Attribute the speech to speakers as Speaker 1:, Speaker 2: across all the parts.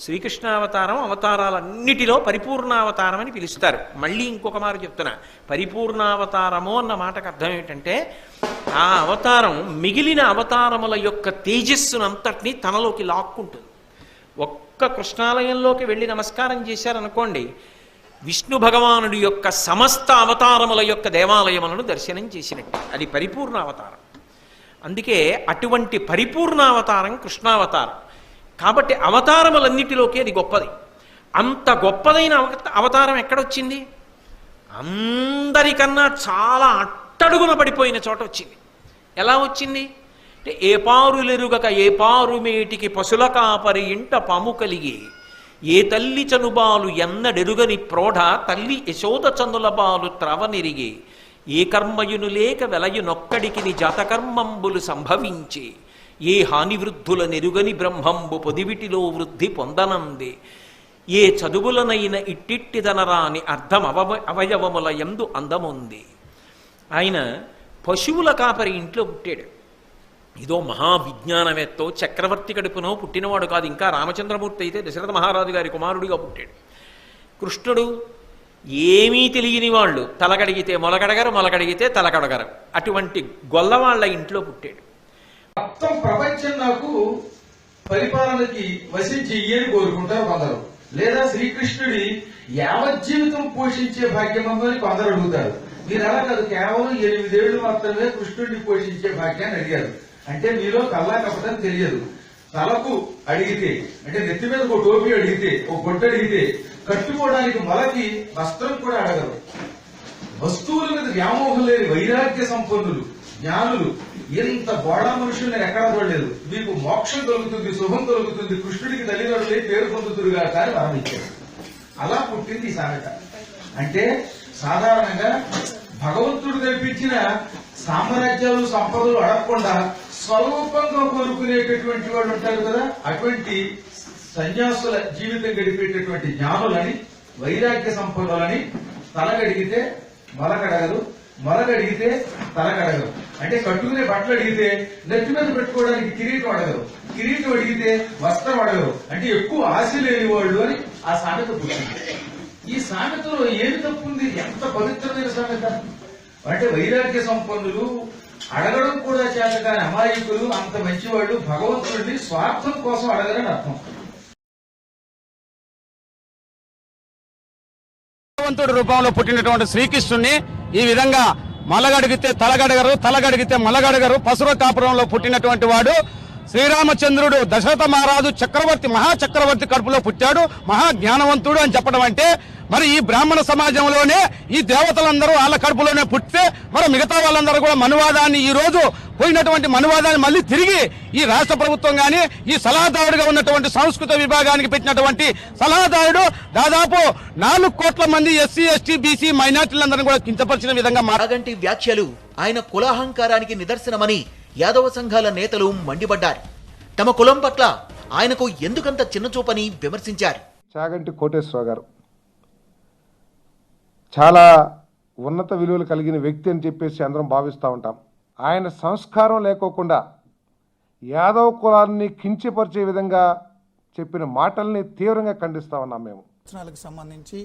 Speaker 1: శ్రీకృష్ణావతారం అవతారాలన్నిటిలో పరిపూర్ణావతారం అని పిలుస్తారు. మళ్ళీ ఇంకొక మారు చెప్తున్నా, పరిపూర్ణావతారము అన్న మాటకు అర్థం ఏమిటంటే ఆ అవతారం మిగిలిన అవతారముల యొక్క తేజస్సునంతటినీ తనలోకి లాక్కుంటుంది. ఒక్క కృష్ణాలయంలోకి వెళ్ళి నమస్కారం చేశారనుకోండి, విష్ణు భగవానుడి యొక్క సమస్త అవతారముల యొక్క దేవాలయములను దర్శనం చేసినట్టు. అది పరిపూర్ణావతారం. అందుకే అటువంటి పరిపూర్ణావతారం కృష్ణావతారం. కాబట్టి అవతారములన్నిటిలోకి అది గొప్పది. అంత గొప్పదైన అవతారం ఎక్కడొచ్చింది? అందరికన్నా చాలా అట్టడుగున పడిపోయిన చోట వచ్చింది. ఎలా వచ్చింది అంటే, ఏ పారులెరుగక ఏ పారుమేటికి పశుల కాపరి ఇంట పాము కలిగి, ఏ తల్లి చనుబాలు ఎన్నడెరుగని ప్రోఢ తల్లి యశోద చనుల బాలు త్రవనిరిగి, ఏ కర్మయును లేక వెలయునొక్కడికి జాతకర్మంబులు సంభవించే, ఏ హానివృద్ధుల నెరుగని బ్రహ్మంబు పొదివిటిలో వృద్ధి పొందనందే, ఏ చదువులనైన ఇట్టిట్టిదనరాని అర్థం అవయవముల యందు అందముంది. ఆయన పశువుల కాపరి ఇంట్లో పుట్టాడు. ఇదో మహావిజ్ఞానవేత్తో చక్రవర్తి కడుపునో పుట్టినవాడు కాదు. ఇంకా రామచంద్రమూర్తి అయితే దశరథ మహారాజు గారి కుమారుడిగా పుట్టాడు. కృష్ణుడు ఏమీ తెలియని వాళ్ళు, తలకడిగితే మొలకడగరు, మొలకడిగితే తలకడగరు, అటువంటి గొల్లవాళ్ల ఇంట్లో పుట్టాడు.
Speaker 2: మొత్తం ప్రపంచం నాకు పరిపాలనకి వశం చెయ్యని కోరుకుంటారు కొందరు, లేదా శ్రీకృష్ణుడి యావజ్జీవితం పోషించే భాగ్యమని కొందరు అడుగుతారు. మీరు అలా కాదు, కేవలం 8 ఏళ్లు మాత్రమే కృష్ణుడిని పోషించే భాగ్యాన్ని అడిగారు. అంటే మీలో కల్లా కపటం తెలియదు. తలకు అడిగితే, అంటే నెత్తి మీద ఒక టోపీ అడిగితే, ఒక బొట్టు అడిగితే, కట్టుకోవడానికి మొలకి వస్త్రం కూడా అడగరు. వస్తువుల మీద వ్యామోహం లేని వైరాగ్య సంపన్నులు, జ్ఞానులు, ఇంత బోడా మనుషులు నేను ఎక్కడా చూడలేదు. మీకు మోక్షం దొరుకుతుంది, శుభం దొరుకుతుంది, కృష్ణుడికి తల్లిదండ్రులే పేరు పొందుతురుగా కానీ వరం ఇచ్చారు. అలా పుట్టింది ఈ సామెత. అంటే సాధారణంగా భగవంతుడు తెప్పించిన సామ్రాజ్యాలు సంపదలు అడగకుండా స్వరూపంగా కోరుకునేటటువంటి వాడు ఉంటారు కదా, అటువంటి సన్యాసుల జీవితం గడిపేటటువంటి జ్ఞానులని, వైరాగ్య సంపన్నులని తలగడిగితే మొలకడగరు, మొలగడిగితే తలకడగరు. అంటే కట్టుకునే బట్టలు అడిగితే నెత్తి మీద పెట్టుకోవడానికి కిరీటం అడగరు, కిరీటం అడిగితే వస్త్రం అడగరు. అంటే ఎక్కువ ఆశ లేని వాళ్ళు అని ఆ సామెత పుట్టింది. ఈ సామెతలో ఏమి తప్పుంది? ఎంత పవిత్రమైన సామెత అంటే, వైరాగ్య సంపన్నులు, అడగడం కూడా చేత కాని అమాయకులు, అంత మంచివాళ్ళు భగవంతుడిని స్వార్థం కోసం అడగరని అర్థం.
Speaker 3: భగవంతుడి రూపంలో పుట్టినటువంటి శ్రీకృష్ణుని ఈ విధంగా మలగడిగితే తలగడగరు, తలగడిగితే మలగడగరు, పశుర కాపురంలో పుట్టినటువంటి వాడు శ్రీరామచంద్రుడు దశరథ మహారాజు చక్రవర్తి, మహాచక్రవర్తి కడుపులో పుట్టాడు, మహాజ్ఞానవంతుడు అని చెప్పడం అంటే, మరి ఈ బ్రాహ్మణ సమాజంలోనే ఈ దేవతలందరూ వాళ్ళ కడుపులోనే పుట్టితే మరి మిగతా వాళ్ళందరూ కూడా మనువాదాన్ని, ఈ రోజు పోయినటువంటి మనువాదాన్ని మళ్ళీ తిరిగి ఈ రాష్ట్ర ప్రభుత్వం కానీ ఈ సలహాదారుడిగా ఉన్నటువంటి సంస్కృత విభాగానికి పెట్టినటువంటి సలహాదారుడు దాదాపు 4 కోట్ల మంది ఎస్సీ, ఎస్టీ, బీసీ మైనార్టీలందరినీ కూడా కించపరిచిన విధంగా
Speaker 4: మాగంటి వ్యాఖ్యలు ఆయన కులాహంకారానికి నిదర్శనమని యాదవ సంఘాల నేతలు మండిపడ్డారు. తమ కులం పట్ల ఆయనకు ఎందుకంత చిన్నచూపని విమర్శించారు.
Speaker 5: చాగంటి కోటేశ్వరరావు గారు చాలా ఉన్నత విలువలు కలిగిన వ్యక్తి అని చెప్పేసి అందరం భావిస్తూ ఉంటాం. ఆయన సంస్కారం లేకోకుండా యాదవ కులాన్ని కించపరిచే విధంగా చెప్పిన మాటల్ని తీవ్రంగా ఖండిస్తా ఉన్నాం. మేము
Speaker 6: సంబంధించి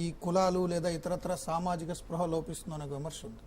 Speaker 6: ఈ కులాలు లేదా ఇతరత్ర సామాజిక స్పృహ లోపిస్తుందనే విమర్శ ఉంది.